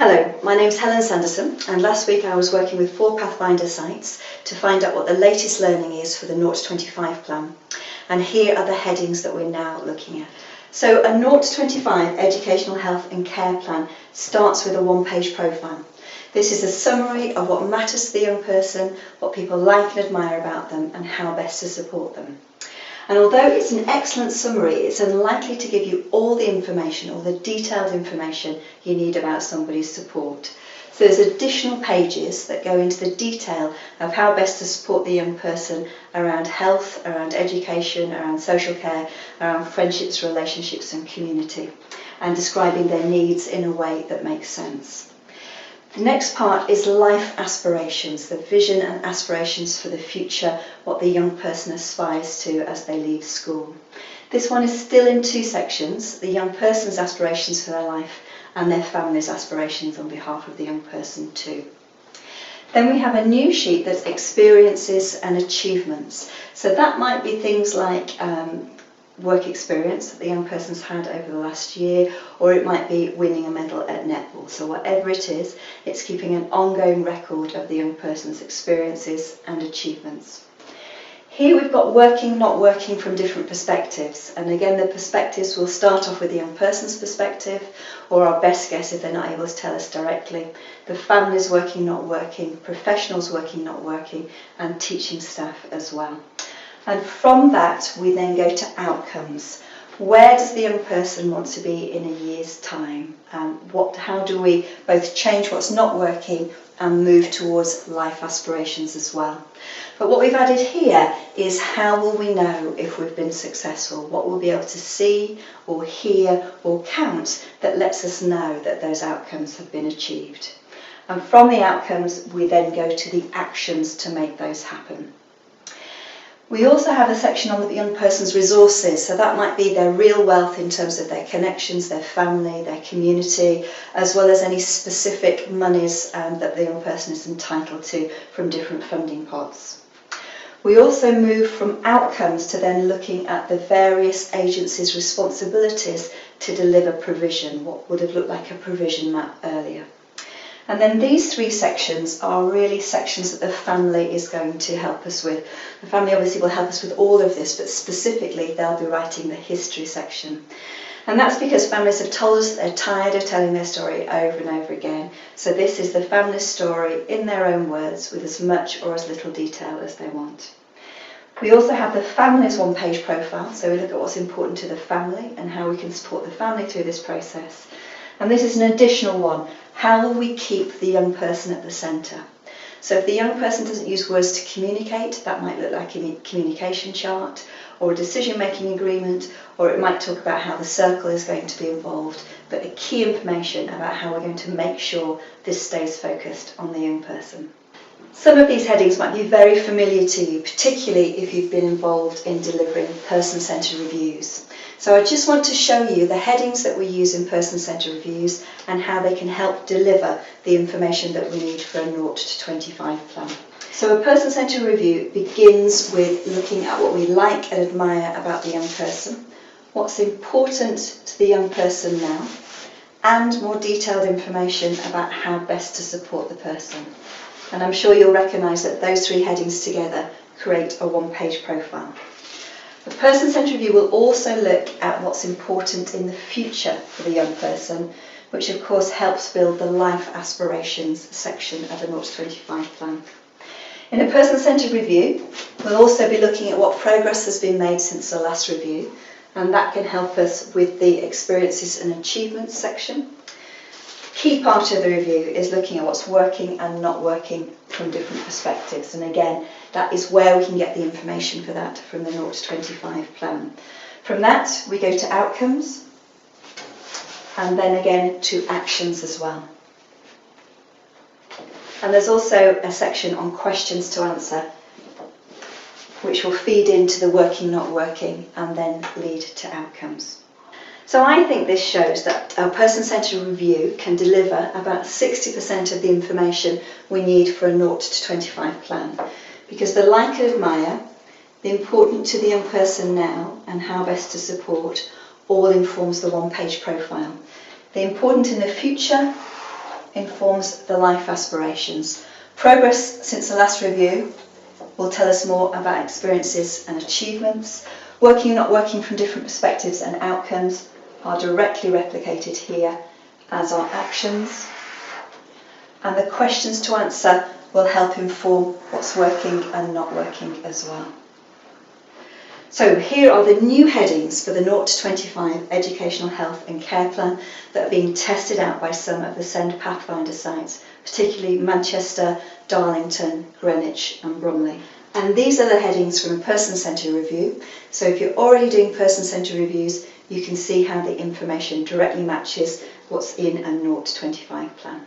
Hello, my name's Helen Sanderson, and last week I was working with 4 Pathfinder sites to find out what the latest learning is for the 0 to 25 plan. And here are the headings that we're now looking at. So a 0 to 25 educational health and care plan starts with a 1-page profile. This is a summary of what matters to the young person, what people like and admire about them, and how best to support them. And although it's an excellent summary, it's unlikely to give you all the information, all the detailed information you need about somebody's support. So there's additional pages that go into the detail of how best to support the young person around health, around education, around social care, around friendships, relationships and community, and describing their needs in a way that makes sense. The next part is life aspirations, the vision and aspirations for the future, what the young person aspires to as they leave school. This one is still in 2 sections, the young person's aspirations for their life and their family's aspirations on behalf of the young person too. Then we have a new sheet that's experiences and achievements. So that might be things like work experience that the young person's had over the last year, or it might be winning a medal at netball. So whatever it is, it's keeping an ongoing record of the young person's experiences and achievements. Here we've got working, not working from different perspectives. And again, the perspectives will start off with the young person's perspective, or our best guess if they're not able to tell us directly. The family's working, not working, professionals working, not working, and teaching staff as well. And from that, we then go to outcomes. Where does the young person want to be in a year's time? How do we both change what's not working and move towards life aspirations as well? But what we've added here is how will we know if we've been successful? What we'll be able to see or hear or count that lets us know that those outcomes have been achieved. And from the outcomes, we then go to the actions to make those happen. We also have a section on the young person's resources, so that might be their real wealth in terms of their connections, their family, their community, as well as any specific monies that the young person is entitled to from different funding pots. We also move from outcomes to then looking at the various agencies' responsibilities to deliver provision, what would have looked like a provision map earlier. And then these 3 sections are really sections that the family is going to help us with. The family obviously will help us with all of this, but specifically they'll be writing the history section. And that's because families have told us that they're tired of telling their story over and over again. So this is the family's story in their own words with as much or as little detail as they want. We also have the family's 1-page profile, so we look at what's important to the family and how we can support the family through this process. And this is an additional one. How will we keep the young person at the centre? So if the young person doesn't use words to communicate, that might look like a communication chart or a decision-making agreement, or it might talk about how the circle is going to be involved, but the key information about how we're going to make sure this stays focused on the young person. Some of these headings might be very familiar to you, particularly if you've been involved in delivering person-centred reviews. So I just want to show you the headings that we use in person-centred reviews and how they can help deliver the information that we need for a 0 to 25 plan. So a person-centred review begins with looking at what we like and admire about the young person, what's important to the young person now, and more detailed information about how best to support the person. And I'm sure you'll recognise that those 3 headings together create a 1-page profile. The person-centred review will also look at what's important in the future for the young person, which of course helps build the life aspirations section of the 0 to 25 plan. In a person-centred review, we'll also be looking at what progress has been made since the last review, and that can help us with the experiences and achievements section. Key part of the review is looking at what's working and not working from different perspectives, and again that is where we can get the information for that from the 0 to 25 plan. From that we go to outcomes and then again to actions as well. And there's also a section on questions to answer which will feed into the working, not working and then lead to outcomes. So I think this shows that our person-centred review can deliver about 60% of the information we need for a 0 to 25 plan, because the like and admire, the important to the young person now and how best to support all informs the 1-page profile. The important in the future informs the life aspirations. Progress since the last review will tell us more about experiences and achievements. Working, not working from different perspectives and outcomes are directly replicated here, as are actions. And the questions to answer will help inform what's working and not working as well. So here are the new headings for the 0 to 25 Educational Health and Care Plan that are being tested out by some of the SEND Pathfinder sites, particularly Manchester, Darlington, Greenwich and Bromley. And these are the headings from a person-centred review. So if you're already doing person-centred reviews, you can see how the information directly matches what's in a 0 to 25 plan.